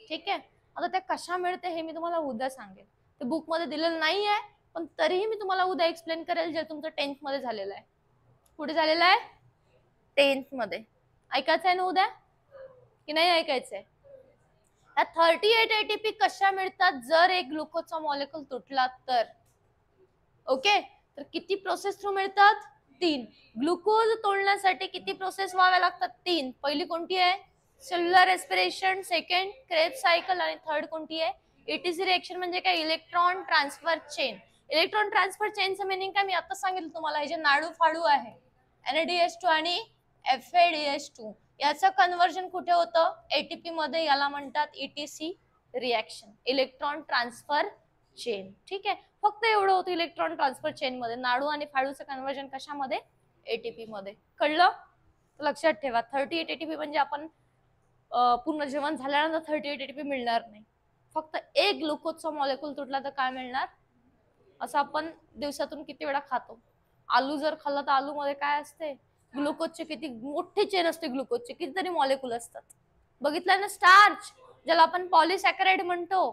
Speaker 1: ठीक आहे. आता त्या कशा मिळते हे मी तुम्हाला उद्या सांगेन. ते बुक मध्ये दिलेलं नाही आहे पण तरीही मी तुम्हाला उद्या एक्सप्लेन करेल जे तुमचं 10th मध्ये झालेलं आहे. कुठे झालेलं आहे 10th मध्ये. ऐकायचं आहे ना उद्या की नाही ऐकायचंय. या 38 एटीपी कशा मिळतात जर एक ग्लुकोजचा मॉलिक्यूल तुटला तर. ओके. तर किती प्रोसेस थ्रू मिळतात 3. ग्लुकोज तोडण्यासाठी किती प्रोसेस व्हाव्या लागतात 3. पहिली कोणती आहे cellular respiration. Second Krebs cycle आणि थर्ड कोणती आहे ईटीसी रिएक्शन. म्हणजे काय electron transfer chain. Electron transfer चेनचं मिनिंग काय मी आता सांगितलं तुम्हाला. हे जे नाडू फाडू आहे NADH2 आणि FADH2 याचं कन्व्हर्जन कुठे होतं एटीपी मध्ये. याला म्हणतात etc reaction electron transfer chain. ठीक आहे. फक्त एवढं होतं इलेक्ट्रॉन ट्रान्सफर चेन मध्ये. नाडू आणि फाडूचं कन्व्हर्जन कशामध्ये एटीपी मध्ये. कळलं. लक्षात ठेवा 38 एटीपी म्हणजे आपण पूर्ण जेवण झाल्यानंतर 38 एटीपी मिळणार नाही. फक्त एक ग्लुकोजचा मॉलिक्यूल तुटला तर काय मिळणार. असं आपण दिवसातून किती वेळा खातो. आलू जर खाल्ला तर आलू मध्ये काय असते ग्लुकोजचे किती मोठी चेन असते. ग्लुकोजचे कितीतरी मॉलिक्यूल असतात. बघितलं ना स्टार्च ज्याला आपण पॉलिसॅकराइड म्हणतो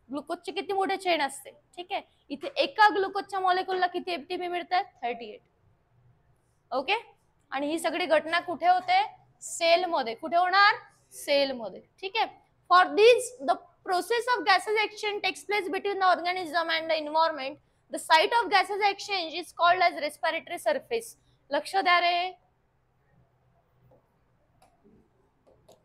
Speaker 1: ग्लुकोजचे किती मोठे चेन असते. ठीक आहे. इथे एका ग्लुकोजच्या मॉलिक्यूलला किती एटीपी मिळतात 38. ओके. आणि ही सगळी घटना कुठे होते सेल मध्ये. कुठे होणार सेल मध्ये. ठीक आहे. For this the process of gases exchange takes place between the organism and the environment. The site of gases exchange is called as respiratory surface. लक्ष द्या रे.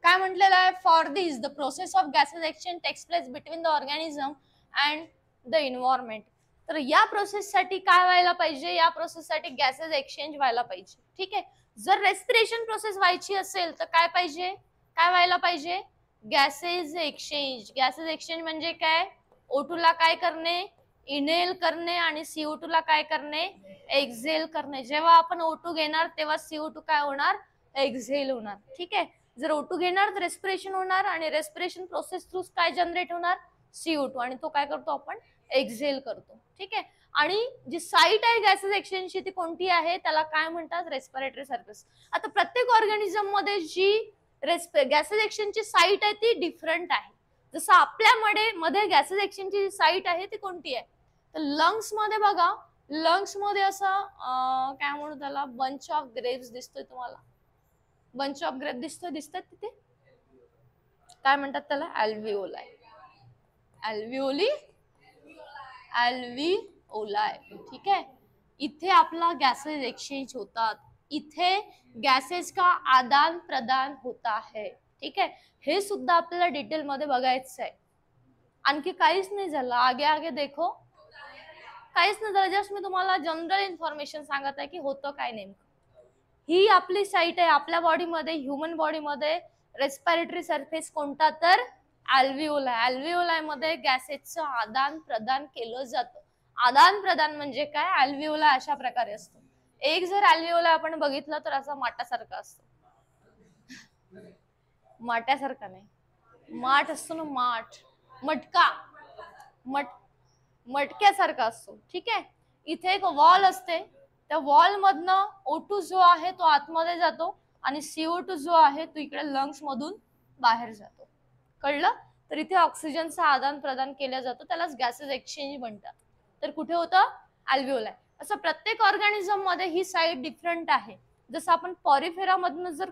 Speaker 1: काय म्हटलेलं आहे for this the process of gases exchange takes place between the organism and the environment. तर या process साठी काय व्हायला पाहिजे या प्रोसेस साठी गॅसेस एक्सचेंज व्हायला पाहिजे. ठीक आहे. जर रेस्पिरेशन प्रोसेस व्हायची असेल तर काय पाहिजे काय व्हायला पाहिजे गॅसेस एक्सचेंज. गॅसेस एक्सचेंज म्हणजे काय O2 ला काय करणे इनहेल करणे आणि CO2 ला काय करणे एक्झेल करणे. जेव्हा आपण O2 घेणार तेव्हा CO2 काय होणार एक्झेल होणार. ठीक आहे. जर O2 घेणार तर रेस्पिरेशन होणार आणि रेस्पिरेशन प्रोसेस थ्रू काय जनरेट होणार CO2 आणि तो काय करतो आपण एक्झेल करतो. ठीक आहे. आणि जी साईट आहे गॅसेस एक्सचेंजची ती कोणती आहे त्याला काय म्हणतात रेस्पिरेटरी सरफेस. आता प्रत्येक ऑर्गॅनिझम मध्ये जी गॅसेस एक्सचेंजची साईट आहे ती डिफरंट आहे. जसं आपल्यामध्ये गॅसेस एक्सचेंजची साईट आहे ती कोणती आहे तर लंग्स मध्ये बघा. लंग्स मध्ये असं काय म्हणू त्याला बंच ऑफ ग्रेव्स दिसतोय तुम्हाला. बंच ऑफ ग्रेप दिसतात तिथे काय म्हणतात त्याला अल्व्हिओलाई. अल्व्हिओली अल्व्हिओलाई. ठीक आहे. इथे आपला गॅसेस एक्सचेंज होतात. इथे गॅसेस का आदान प्रदान होता है. ठीक आहे. हे सुद्धा आपल्याला डिटेल मध्ये बघायचं आहे. आणखी काहीच नाही झालं. आगे आगे देखो. काहीच नाही झालं. जस्ट मी तुम्हाला जनरल इन्फॉर्मेशन सांगत आहे की होतं काय नेमकं. ही आपली साईट आहे आपल्या बॉडीमध्ये ह्युमन बॉडीमध्ये रेस्पिरेटरी सरफेस कोणता तर अल्व्हिओलाई. अल्व्हिओलाई मध्ये गॅसेसचं आदान प्रदान केलं जातं. आदान प्रदान म्हणजे काय अल्व्हिओलाई अशा प्रकारे असतो. एक जर अल्व्हिओलाई आपण बघितलं तर असं माठासारखं असतो. माट्यासारखा नाही माठ असतो ना माठ मटका मटक्यासारखा असतो. ठीक आहे. इथे एक वॉल असते. त्या वॉल मधनं O2 जो आहे तो आतमध्ये जातो आणि CO2 जो आहे तो इकडे लंग्स मधून बाहेर जातो. कळलं. तर इथे ऑक्सिजनचं आदान प्रदान केलं जातं त्यालाच गॅसेस एक्सचेंज म्हणतात. तर कुठे होतं अल्व्हिओलाई. असं प्रत्येक ऑर्गॅनिझम मध्ये ही साईट डिफरंट आहे. जसं आपण पॉरिफेरा मधून जर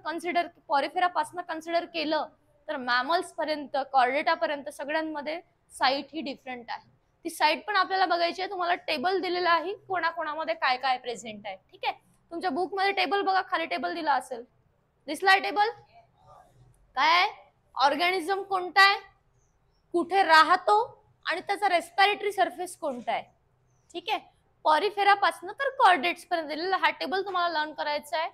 Speaker 1: पॉरिफेरा पासून कन्सिडर केलं तर मॅमल्स पर्यंत कॉर्डेटा पर्यंत सगळ्यांमध्ये साईट ही डिफरंट आहे. ती साईट पण आपल्याला बघायची आहे. तुम्हाला टेबल दिलेला आहे कोणाकोणामध्ये काय काय प्रेझेंट आहे. ठीक आहे, तुमच्या बुक मध्ये टेबल बघा, खाली टेबल दिला असेल, दिसलाय टेबल? काय ऑर्गॅनिझम कोणता आहे, कुठे राहतो आणि त्याचा रेस्पिरेटरी सरफेस कोणता आहे. ठीक आहे, पॉरिफेरा पासून तर कॉर्डेट्स पर्यंत दिलेला हा टेबल तुम्हाला लर्न करायचा आहे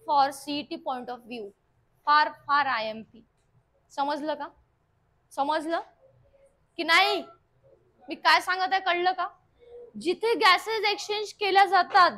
Speaker 1: for CET point of view, फार IMP. समजलं का? समजलं की नाही? मी काय सांगत आहे कळलं का? जिथे गॅसेस एक्सचेंज केल्या जातात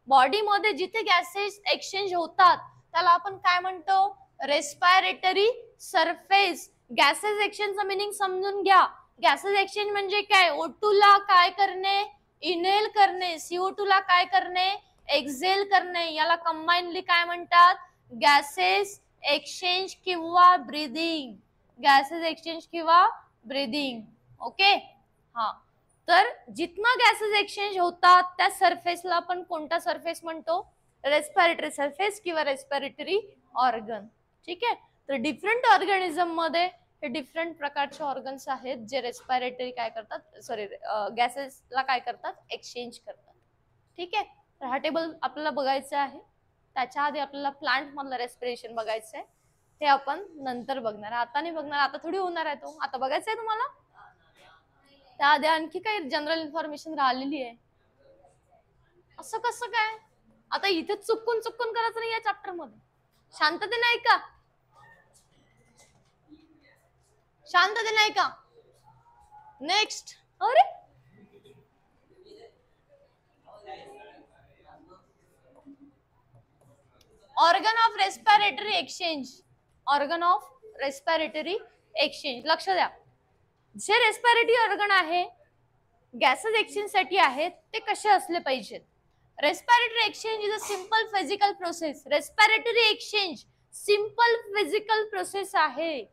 Speaker 1: बॉडीमध्ये, जिथे गॅसेस एक्सचेंज होतात त्याला आपण काय म्हणतो? Respiratory surface. गॅसेस एक्सचेंजचा मीनिंग समजून घ्या. गॅसेस एक्सचेंज म्हणजे काय? O2 ला काय करणे? इनहेल करणे. CO2 ला काय करणे? एक्झेल करणे. याला कंबाइनली काय म्हणतात? गॅसेस एक्सचेंज किंवा ब्रीदिंग. गॅसेस एक्सचेंज किंवा ब्रीदिंग. ओके, हा. तर जिथनं गॅसेस एक्सचेंज होतात त्या सरफेसला आपण कोणता सरफेस म्हणतो? रेस्पिरेटरी सरफेस किंवा रेस्पिरेटरी ऑर्गन. ठीक आहे, तर डिफरंट ऑर्गॅनिझम मध्ये हे डिफरंट प्रकारचे ऑर्गन्स आहेत जे रेस्पिरेटरी काय करतात, सॉरी गॅसेसला काय करतात? एक्सचेंज करतात. ठीक आहे, तर हा टेबल आपल्याला बघायचा आहे. त्याच्या आधी आपल्याला प्लांट मधलं रेस्पिरेशन बघायचं आहे. हे आपण नंतर बघणार, आता नाही बघणार. आता थोडी होणार आहे तो, आता बघायचं आहे तुम्हाला. त्याआधी आणखी काही जनरल इन्फॉर्मेशन राहिलेली आहे. असं कसं काय? आता इथे चुकून करायचं नाही या चॅप्टर मध्ये. शांतते नाही का? शांतते नाही का? नेक्स्ट. अरे organ of respiratory exchange. Organ of respiratory exchange लक्ष द्या. जे रेस्पिरेटरी ऑर्गन आहे गॅसेस एक्सचेंज साठी आहेत ते कसे असले पाहिजेत? Respiratory exchange is a simple physical process. Respiratory exchange simple physical process आहे.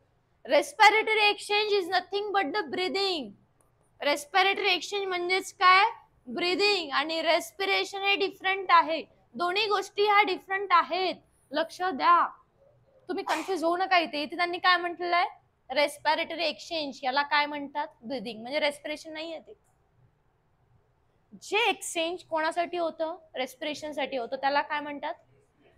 Speaker 1: Respiratory exchange is nothing but the breathing. Respiratory exchange म्हणजेच काय? ब्रीदिंग आणि रेस्पिरेशन हे डिफरंट आहे. दोन्ही गोष्टी ह्या डिफरंट आहेत. लक्ष द्या, तुम्ही कन्फ्युज होऊ नका. इथे त्यांनी काय म्हटलेलं आहे? Respiratory exchange. याला काय म्हणतात? ब्रीदिंग. म्हणजे रेस्पिरेशन नाही आहे ते. जे एक्सचेंज कोणासाठी होतं? रेस्पिरेशन साठी होतं. त्याला काय म्हणतात?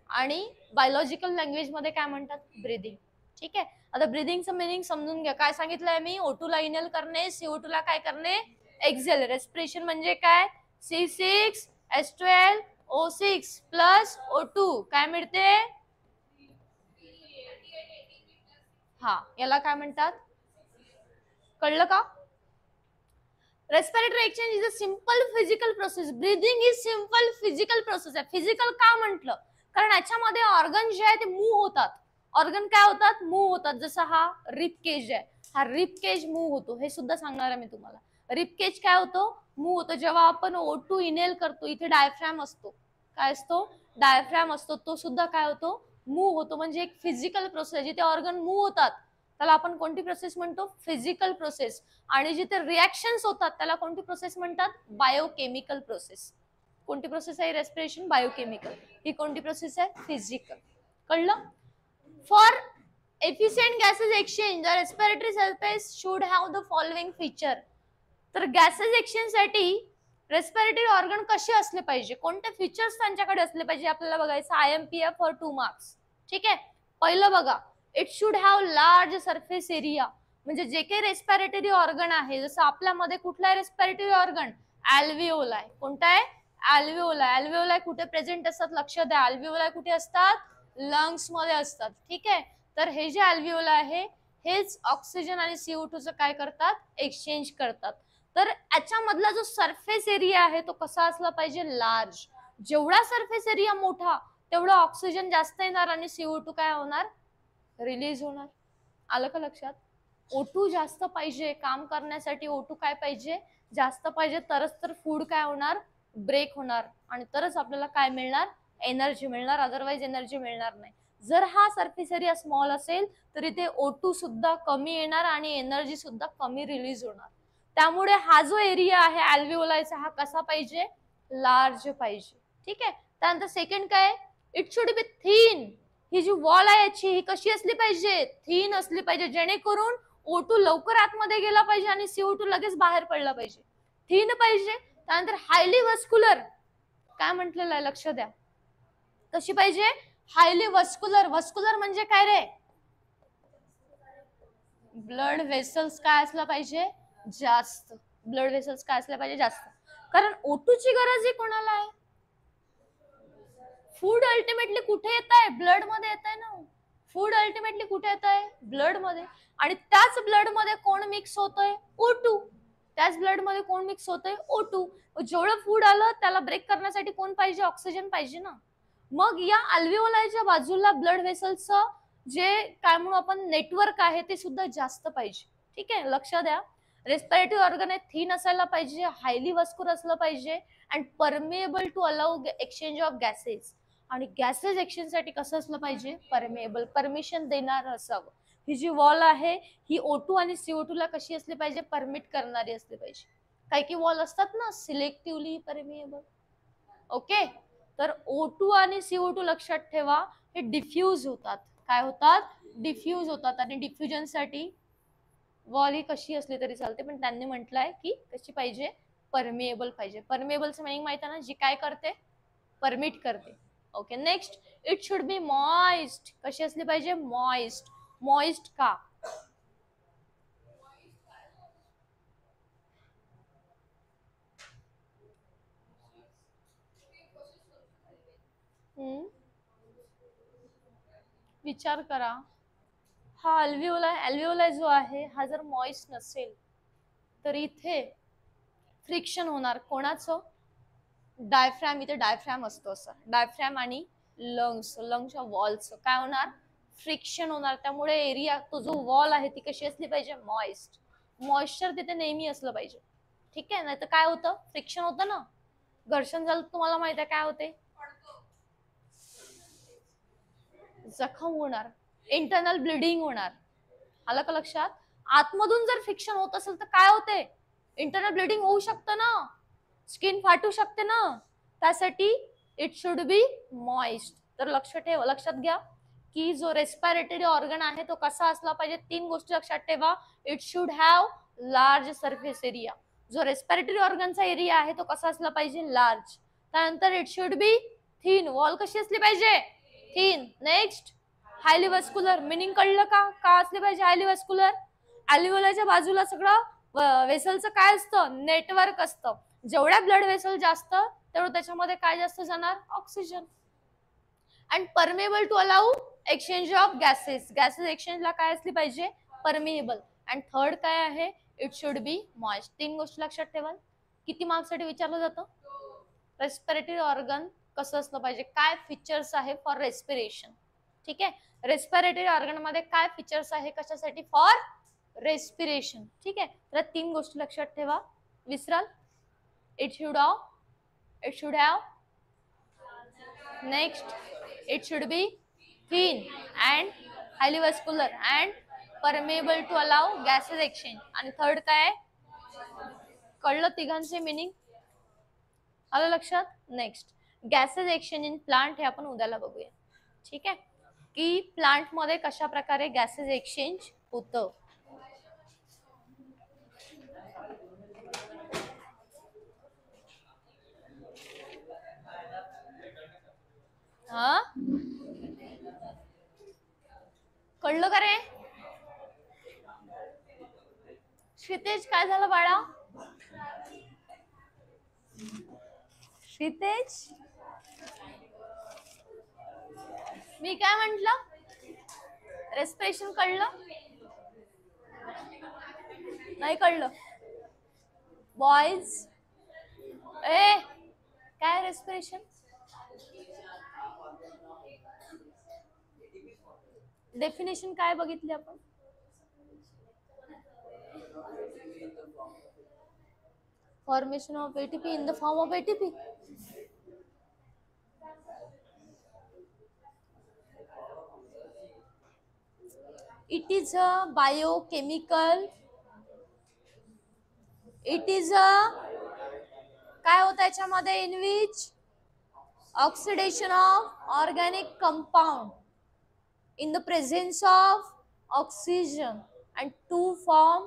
Speaker 1: आणि बायोलॉजिकल लँग्वेज मध्ये काय म्हणतात? ब्रीदिंग. ठीक आहे, आता ब्रीदिंगचं मिनिंग समजून घ्या. काय सांगितलंय मी? O2 ला इनहेल करणे, CO2 ला काय करणे? एक्झेल. रेस्पिरेशन म्हणजे काय? C6H12O6 प्लस O2 काय मिळते? हा, याला काय म्हणतात? कळलं का? Respiratory exchange is a simple physical process. Breathing is simple physical process आहे. फिजिकल का म्हटलं? कारण याच्यामध्ये ऑर्गन जे आहे ते मूव्ह होतात. ऑर्गन काय होतात? मूव्ह होतात. जसं हा रिप केज आहे, हा रिप केज मूव्ह होतो. हे सुद्धा सांगणार आहे मी तुम्हाला. रिप केज काय होतो? मूव्ह होतो. जेव्हा आपण O2 इनहेल करतो इथे डायफ्रॅम असतो. काय असतो? डायफ्रॅम असतो. तो सुद्धा काय होतो? मूव्ह होतो. म्हणजे एक फिजिकल प्रोसेस. जिथे ऑर्गन मूव्ह होतात त्याला आपण कोणती प्रोसेस म्हणतो? Physical process. आणि जिथे रिॲक्शन्स होतात त्याला कोणती प्रोसेस म्हणतात? Biochemical process. कोणती प्रोसेस आहे? Respiration biochemical. ही कोणती प्रोसेस आहे? फिजिकल. कळलं? For efficient gases exchange the respiratory surface should have the following feature. तर गॅसेस एक्सचेंज साठी रेस्पिरेटरी ऑर्गन कसे असले पाहिजे, कोणते फीचर्स त्यांच्याकडे असले पाहिजे आपल्याला बघायचं. IMP for 2 marks. ठीक आहे, पहिलं बघा, it should have large surface area. म्हणजे जे काही रेस्पिरेटरी ऑर्गन आहे, जसं आपल्यामध्ये कुठला आहे रेस्पिरेटरी ऑर्गन? अल्व्हिओलाय. कोणता आहे? अल्व्हिओलाय. अल्व्हिओलाय कुठे प्रेझेंट असतात? लक्ष द्या, अल्व्हिओलाय कुठे असतात? लंग्स मध्ये असतात. ठीक आहे, तर हे जे अल्व्हिओलाय आहे हेच ऑक्सिजन आणि CO2 चं काय करतात? एक्सचेंज करतात. तर याच्यामधला जो सरफेस एरिया आहे तो कसा असला पाहिजे? लार्ज. जेवढा सरफेस एरिया मोठा तेवढा ऑक्सिजन जास्त येणार आणि CO2 काय होणार? रिलीज होणार. आलं का लक्षात? O2 जास्त पाहिजे काम करण्यासाठी. O2 काय पाहिजे? जास्त पाहिजे. तरच तर फूड काय होणार? ब्रेक होणार आणि तरच आपल्याला काय मिळणार? एनर्जी मिळणार. अदरवाइज एनर्जी मिळणार नाही. जर हा सरफेस एरिया स्मॉल असेल तर इथे O2 सुद्धा कमी येणार आणि एनर्जी सुद्धा कमी रिलीज होणार. त्यामुळे हा जो एरिया आहे अल्व्हिओलायचा हा कसा पाहिजे? लार्ज पाहिजे. ठीक आहे, त्यानंतर सेकंड काय? It should be thin. ही जी वॉल आहे याची ही कशी असली पाहिजे, थिन असली पाहिजे, जेणेकरून O2 लवकर आतमध्ये गेला पाहिजे आणि CO2 लगेच बाहेर पडला पाहिजे. थिन पाहिजे. त्यानंतर हायली वस्क्युलर, काय म्हटलेलं आहे लक्ष द्या, कशी पाहिजे, हायली वस्क्युलर. वस्क्युलर म्हणजे काय रे, ब्लड वेसल्स काय असलं पाहिजे, जास्त. ब्लड वेसल्स काय असलं पाहिजे, जास्त. कारण O2 ची गरज आहे कोणाला आहे, फूड अल्टिमेटली कुठे येत आहे, ब्लड मध्ये येत आहे ना. फूड अल्टिमेटली कुठे येत आहे, ब्लड मध्ये. आणि त्याच ब्लड मध्ये कोण मिक्स होतोय, O2. त्याच ब्लड मध्ये कोण मिक्स होतोय, O2. जेवढं फूड आलं त्याला ब्रेक करण्यासाठी कोण पाहिजे, ऑक्सिजन पाहिजे ना. मग या अल्व्हिओलायच्या बाजूला ब्लड वेसल्सचं जे काय म्हणू आपण नेटवर्क आहे ते सुद्धा जास्त पाहिजे. ठीक आहे, लक्ष द्या. रेस्पिरेटरी ऑर्गन हे थिन असायला पाहिजे, हायली वस्क्युलर असलं पाहिजे and permeable to allow exchange of gases. आणि गॅसेस एक्सचेंज साठी कसं असलं पाहिजे, परमिएबल, परमिशन देणार असावं. ही जी वॉल आहे ही O2 आणि CO2 ला कशी असली पाहिजे, परमिट करणारी असली पाहिजे. काही काही वॉल असतात ना सिलेक्टिव्हली परमिएबल. ओके, तर O2 आणि CO2 लक्षात ठेवा, हे डिफ्यूज होतात. काय होतात, डिफ्यूज होतात. आणि डिफ्युजन साठी वॉल ही कशी असली तरी चालते, पण त्यांनी म्हटलंय की कशी पाहिजे, परमिएबल पाहिजे. परमिएबलचं मिनिंग माहिती आहे ना, जी काय करते, परमिट करते. Okay, next, it should B moist. कशी असली पाहिजे, मॉइस्ट. मॉइस्ट का, विचार करा. हा अल्व्हिओलाय जो आहे हा जर मॉइस्ट नसेल तर इथे फ्रिक्शन होणार. कोणाचं, डायफ्रॅम. इथे डायफ्रॅम असतो असं, डायफ्रॅम आणि लंग्सच्या वॉलचं काय होणार, फ्रिक्शन होणार. त्यामुळे एरिया, तो जो वॉल आहे ती कशी असली पाहिजे, मॉइस्ट. मॉइश्चर तिथे नेहमी असलं पाहिजे. ठीक आहे, नाही तर काय होतं, फ्रिक्शन होतं ना, घर्षण झालं, तुम्हाला माहित आहे काय होते, जखम होणार, इंटरनल ब्लिडिंग होणार. आलं का लक्षात. आतमधून जर फ्रिक्शन होत असेल तर काय होते, इंटरनल ब्लिडिंग होऊ शकतं ना, स्किन फाटू शकते ना. त्यासाठी इट शुड बी मॉइस्ट. तर लक्षात घ्या की जो रेस्पिरेटरी ऑर्गन आहे तो कसा असला पाहिजे, 3 गोष्टी लक्षात ठेवा. It should have large surface area. जो रेस्पिरेटरी ऑर्गनचा एरिया आहे तो कसा असला पाहिजे, लार्ज. त्यानंतर it should be thin. Wall कशी असली पाहिजे, thin. Next, highly vascular. Meaning कळलं का, का असले पाहिजे हायली वस्क्युलर. अल्व्हिओलाच्या बाजूला सगळं वेसलचं काय असतं, नेटवर्क असतं. जेवढ्या ब्लड वेसल जास्त तेवढं त्याच्यामध्ये काय जास्त जाणार, oxygen. And permeable to allow exchange of gases. Gases एक्सचेंजला काय असली पाहिजे, परमिएबल. अँड थर्ड काय आहे, इट शुड बी मॉइस्ट. 3 गोष्टी लक्षात ठेवा. किती मार्क्स साठी विचारलं जातं, रेस्पिरेटरी ऑर्गन कसं असलं पाहिजे, काय फीचर्स आहे फॉर रेस्पिरेशन. ठीक आहे, रेस्पिरेटरी ऑर्गन मध्ये काय फीचर्स आहे, कशासाठी, फॉर रेस्पिरेशन. ठीक आहे, तर 3 गोष्टी लक्षात ठेवा, विसराल. It should have, next, it should be thin and highly vascular and permeable to allow gases exchange. आणि थर्ड काय, कळलं तिघांचे मिनिंग, आलं लक्षात. Next, gases exchange in plant हे आपण उद्याला बघूया. ठीक आहे, की प्लांट मध्ये कशा प्रकारे गॅसेस एक्सचेंज होतं. हा, कळलं का रे क्षितेज, काय झालं बाळा, क्षितेज, मी काय म्हंटल, रेस्पिरेशन कळलं, नाही कळलं. बॉयज, ए काय रेस्पिरेशन, डेफिनेशन काय बघितली आपण, formation of ATP in the form of ATP. It is a biochemical, it is अ, काय होतं याच्यामध्ये, in which Oxidation of organic compound in the presence of oxygen and to form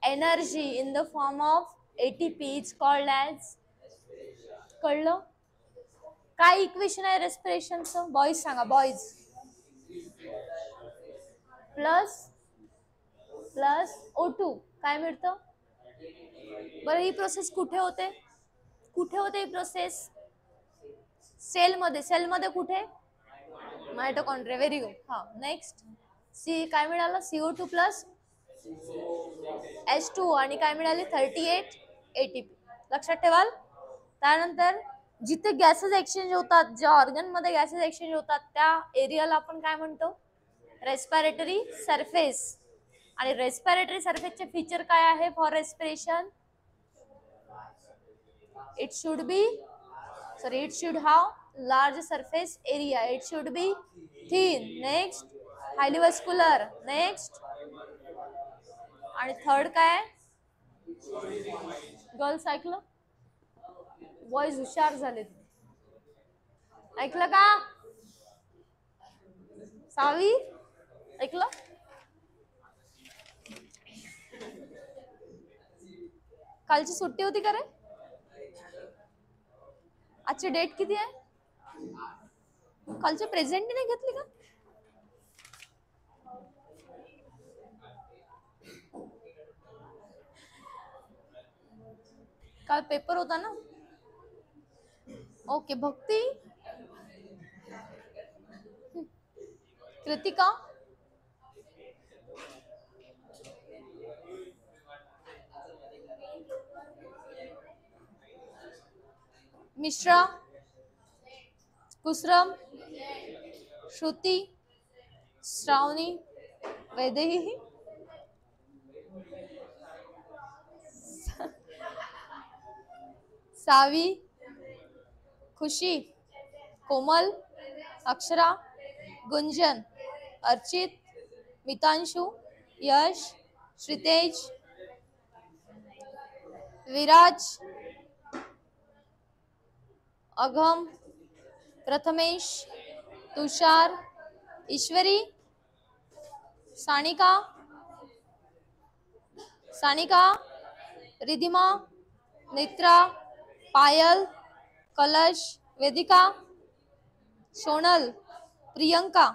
Speaker 1: energy in the form of ATP. It's called as, कळलं काय equation आहे रेस्पिरेशनचं? Boys सांगा, boys. Plus plus O2 काय मिळतं? बरं ही प्रोसेस कुठे होते? कुठे होते ही प्रोसेस? सेलमध्ये. सेलमध्ये कुठे? मायटोकॉन्ड्रिया. Very good. हा नेक्स्ट सी काय मिळालं? CO2 प्लस H2 आणि काय मिळाली? 38 ATP. लक्षात ठेवाल. त्यानंतर जिथे गॅसेस एक्सचेंज होतात, ज्या ऑर्गन मध्ये गॅसेस एक्सचेंज होतात त्या एरियाला आपण काय म्हणतो? Respiratory surface. आणि रेस्पिरेटरी सरफेसचे फीचर काय आहे for respiration? It should B it should have large surface area. It should be thin. Next highly vascular. Next आणि थर्ड काय? गर्ल्स ऐकलं? बॉयज हुशार झाले. ऐकलं का? सावी ऐकलं? कालची सुट्टी होती का रे? आजची डेट किती आहे? कालची प्रेझेंट नाही घेतली का? काल पेपर होता ना. ओके. भक्ती, कृतिका, मिश्रा, कुसरम, श्रुति, श्रावणी, वैदेही, सावी, खुशी, कोमल, अक्षरा, गुंजन, अर्चित, मितांशु, यश, श्रीतेज, विराज, अघम, प्रथमेश, तुषार, ईश्वरी, सानिका, सानिका, रिधिमा, नेत्रा, पायल, कलश, वेदिका, सोनल, प्रियंका.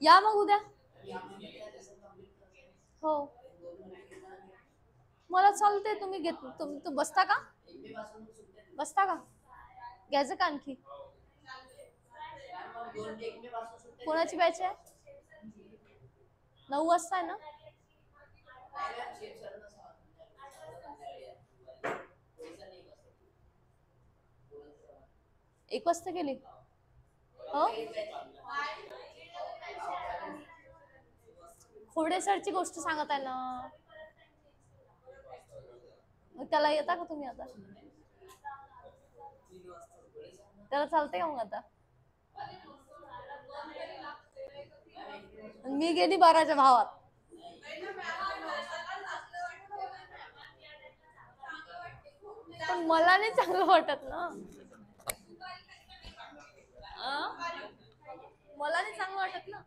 Speaker 1: या मग उद्या. हो मला चालते. तुम्ही घेत तू बसता का? बसता का? घ्यायचं का आणखी? कोणाची बॅच आहे? 9 वाजता आहे ना? एक वाजता गेली. हो खोडे सरची गोष्ट सांगत आहे ना. मग त्याला येता का तुम्ही आता? त्याला चालतंय का मग आता? मी गेली 12च्या भावात. पण मला नाही चांगलं वाटत ना. मला नाही चांगलं वाटत ना.